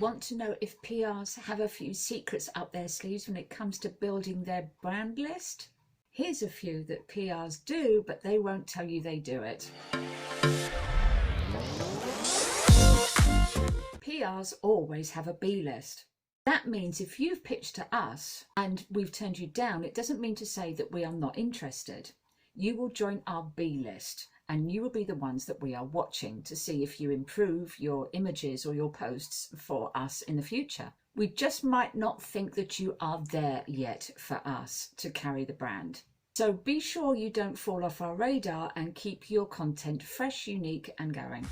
Want to know if PRs have a few secrets up their sleeves when it comes to building their brand list? Here's a few that PRs do, but they won't tell you they do it. PRs always have a B list. That means if you've pitched to us and we've turned you down, it doesn't mean to say that we are not interested. You will join our B list and you will be the ones that we are watching to see if you improve your images or your posts for us in the future. We just might not think that you are there yet for us to carry the brand. So be sure you don't fall off our radar and keep your content fresh, unique and going.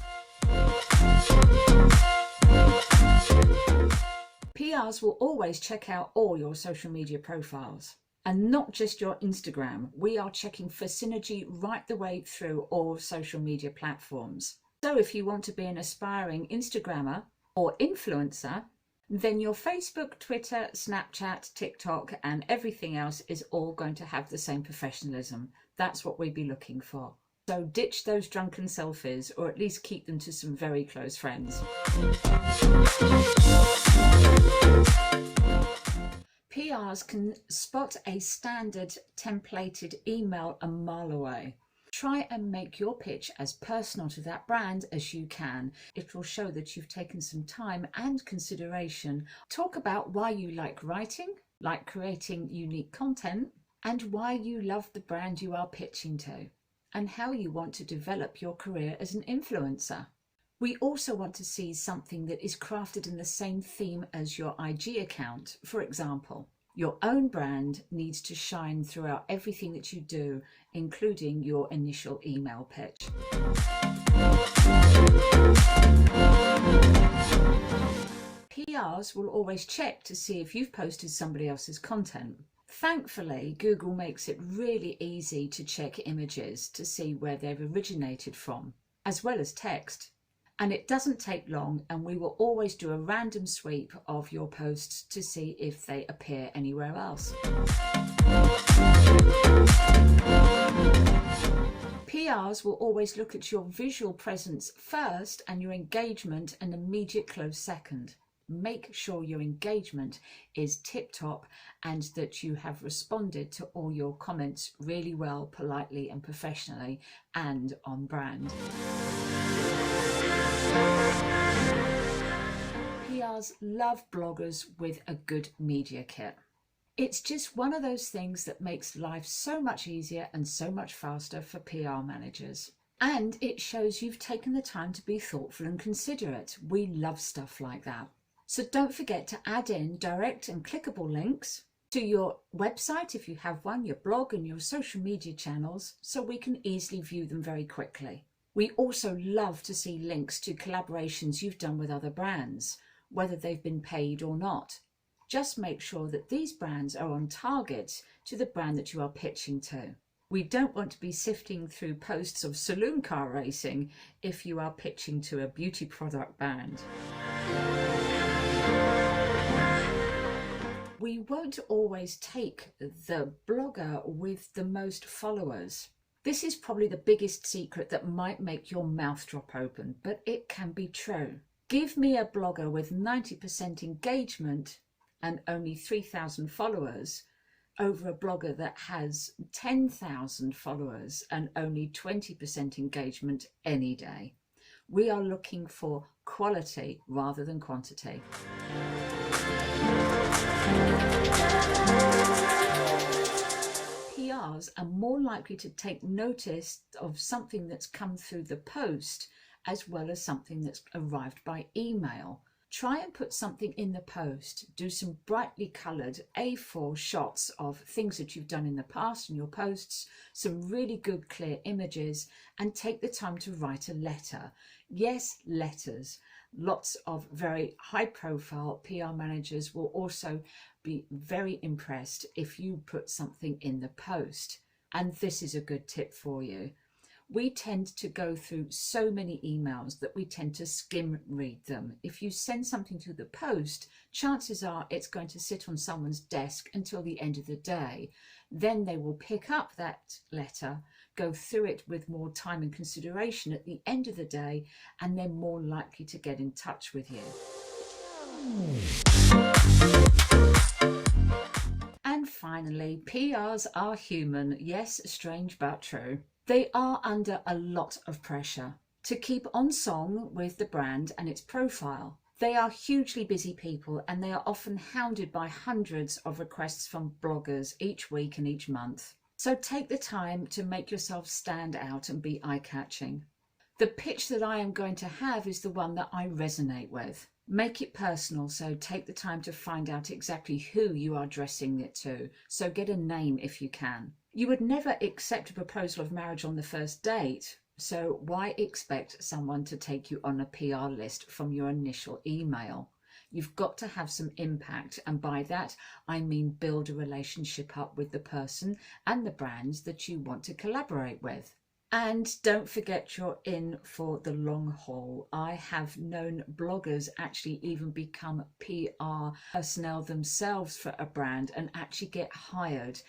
PRs will always check out all your social media profiles and not just your Instagram. We are checking for synergy right the way through all social media platforms. So if you want to be an aspiring Instagrammer or influencer, then your Facebook, Twitter, Snapchat, TikTok and everything else is all going to have the same professionalism. That's what we'd be looking for. So ditch those drunken selfies, or at least keep them to some very close friends. PRs can spot a standard templated email a mile away. Try and make your pitch as personal to that brand as you can. It will show that you've taken some time and consideration. Talk about why you like writing, like creating unique content, and why you love the brand you are pitching to, and how you want to develop your career as an influencer. We also want to see something that is crafted in the same theme as your IG account. For example, your own brand needs to shine throughout everything that you do, including your initial email pitch. PRs will always check to see if you've posted somebody else's content. Thankfully, Google makes it really easy to check images to see where they've originated from, as well as text. And it doesn't take long, and we will always do a random sweep of your posts to see if they appear anywhere else. PRs will always look at your visual presence first and your engagement an immediate close second. Make sure your engagement is tip-top and that you have responded to all your comments really well, politely and professionally and on brand. PRs love bloggers with a good media kit. It's just one of those things that makes life so much easier and so much faster for PR managers. And it shows you've taken the time to be thoughtful and considerate. We love stuff like that. So don't forget to add in direct and clickable links to your website if you have one, your blog and your social media channels, so we can easily view them very quickly. We also love to see links to collaborations you've done with other brands, whether they've been paid or not. Just make sure that these brands are on target to the brand that you are pitching to. We don't want to be sifting through posts of saloon car racing if you are pitching to a beauty product brand. We won't always take the blogger with the most followers. This is probably the biggest secret that might make your mouth drop open, but it can be true. Give me a blogger with 90% engagement and only 3,000 followers over a blogger that has 10,000 followers and only 20% engagement any day. We are looking for quality rather than quantity. PRs are more likely to take notice of something that's come through the post as well as something that's arrived by email. Try and put something in the post. Do some brightly coloured A4 shots of things that you've done in the past in your posts, some really good clear images, and take the time to write a letter. Yes, letters. Lots of very high profile PR managers will also be very impressed if you put something in the post. And this is a good tip for you. We tend to go through so many emails that we tend to skim read them. If you send something to the post, chances are it's going to sit on someone's desk until the end of the day. Then they will pick up that letter, go through it with more time and consideration at the end of the day, and they're more likely to get in touch with you. And finally, PRs are human. Yes, strange but true. They are under a lot of pressure to keep on song with the brand and its profile. They are hugely busy people and they are often hounded by hundreds of requests from bloggers each week and each month. So take the time to make yourself stand out and be eye-catching. The pitch that I am going to have is the one that I resonate with. Make it personal, so take the time to find out exactly who you are addressing it to. So get a name if you can. You would never accept a proposal of marriage on the first date, so why expect someone to take you on a PR list from your initial email? You've got to have some impact, and by that I mean build a relationship up with the person and the brands that you want to collaborate with. And don't forget, you're in for the long haul. I have known bloggers actually even become PR personnel themselves for a brand and actually get hired.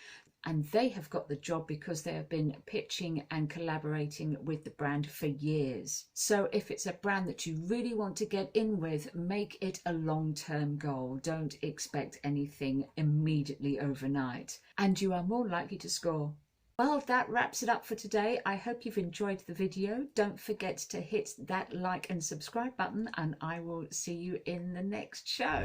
And they have got the job because they have been pitching and collaborating with the brand for years. So if it's a brand that you really want to get in with, make it a long-term goal. Don't expect anything immediately overnight, and you are more likely to score. Well, that wraps it up for today. I hope you've enjoyed the video. Don't forget to hit that like and subscribe button, and I will see you in the next show.